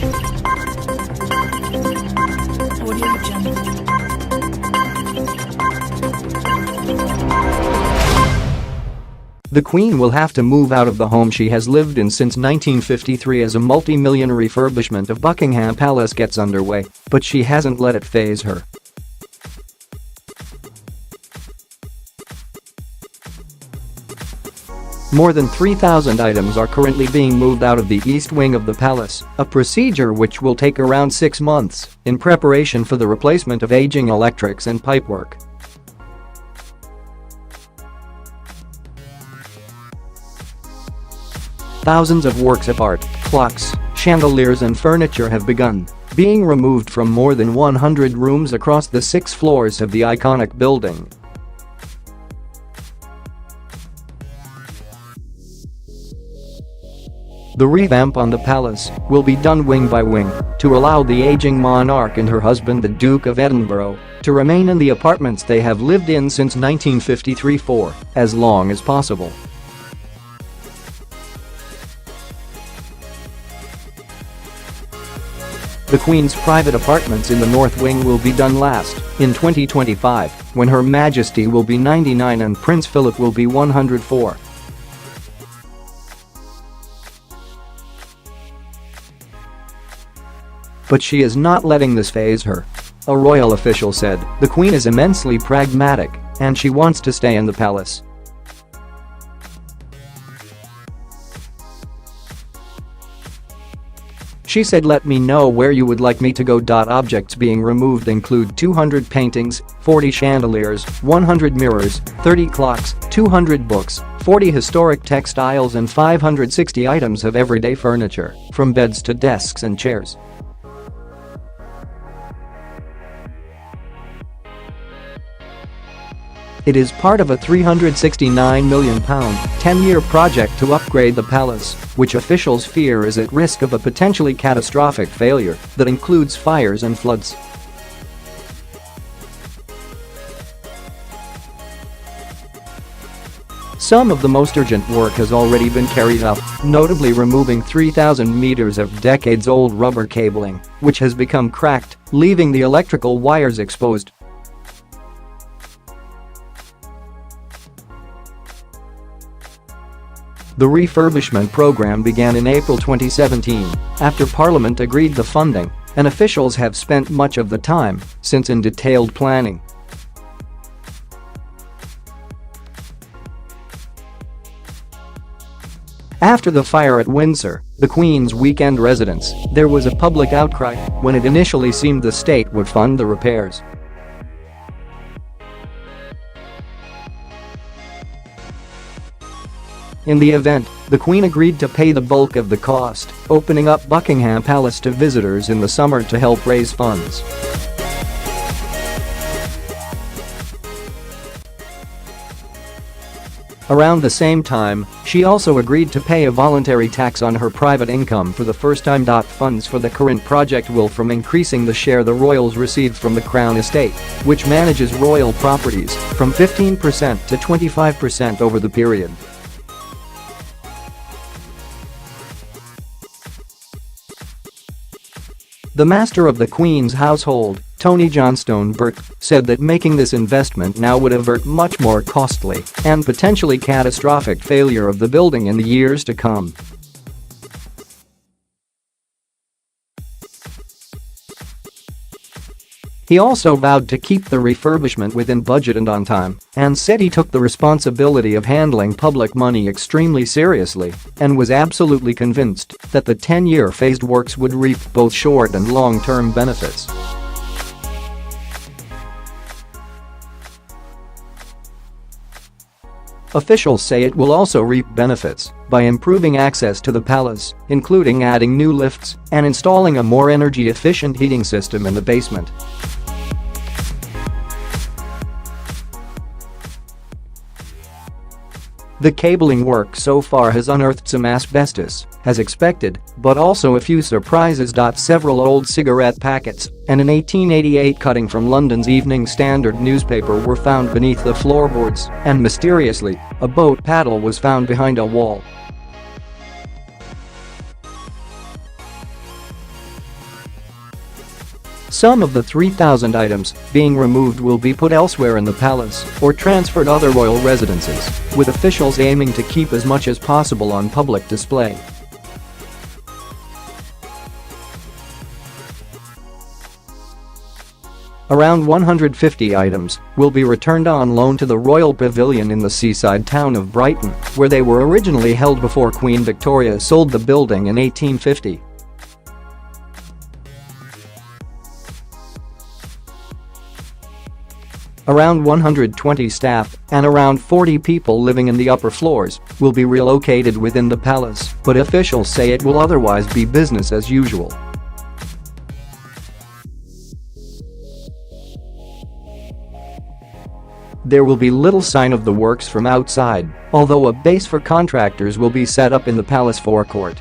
Audio Jungle. The Queen will have to move out of the home she has lived in since 1953 as a multi-million refurbishment of Buckingham Palace gets underway, but she hasn't let it faze her. More than 3,000 items are currently being moved out of the east wing of the palace, a procedure which will take around 6 months, in preparation for the replacement of aging electrics and pipework. Thousands of works of art, clocks, chandeliers and furniture have begun being removed from more than 100 rooms across the 6 floors of the iconic building. The revamp on the palace will be done wing by wing to allow the aging monarch and her husband, the Duke of Edinburgh, to remain in the apartments they have lived in since 1953 for as long as possible. The Queen's private apartments in the North Wing will be done last, in 2025, when Her Majesty will be 99 and Prince Philip will be 104. But she is not letting this faze her. A royal official said, "The Queen is immensely pragmatic, and she wants to stay in the palace." She said, "Let me know where you would like me to go." Objects being removed include 200 paintings, 40 chandeliers, 100 mirrors, 30 clocks, 200 books, 40 historic textiles and 560 items of everyday furniture, from beds to desks and chairs. It is part of a £369 million 10-year project to upgrade the palace, which officials fear is at risk of a potentially catastrophic failure that includes fires and floods. Some of the most urgent work has already been carried out, notably removing 3,000 meters of decades-old rubber cabling, which has become cracked, leaving the electrical wires exposed. The refurbishment program began in April 2017, after Parliament agreed the funding, and officials have spent much of the time since in detailed planning. After the fire at Windsor, the Queen's weekend residence, there was a public outcry when it initially seemed the state would fund the repairs. In the event, the Queen agreed to pay the bulk of the cost, opening up Buckingham Palace to visitors in the summer to help raise funds. Around the same time, she also agreed to pay a voluntary tax on her private income for the first time. Funds for the current project will from increasing the share the royals receive from the Crown Estate, which manages royal properties, from 15% to 25% over the period. The Master of the Queen's household, Tony Johnstone-Burt, said that making this investment now would avert much more costly and potentially catastrophic failure of the building in the years to come. He also vowed to keep the refurbishment within budget and on time, and said he took the responsibility of handling public money extremely seriously and was absolutely convinced that the 10-year phased works would reap both short and long-term benefits. Officials say it will also reap benefits by improving access to the palace, including adding new lifts and installing a more energy-efficient heating system in the basement. The cabling work so far has unearthed some asbestos, as expected, but also a few surprises. Several old cigarette packets and an 1888 cutting from London's Evening Standard newspaper were found beneath the floorboards, and mysteriously, a boat paddle was found behind a wall. Some of the 3,000 items being removed will be put elsewhere in the palace or transferred to other royal residences, with officials aiming to keep as much as possible on public display. Around 150 items will be returned on loan to the Royal Pavilion in the seaside town of Brighton, where they were originally held before Queen Victoria sold the building in 1850. Around 120 staff and around 40 people living in the upper floors will be relocated within the palace, but officials say it will otherwise be business as usual. There will be little sign of the works from outside, although a base for contractors will be set up in the palace forecourt.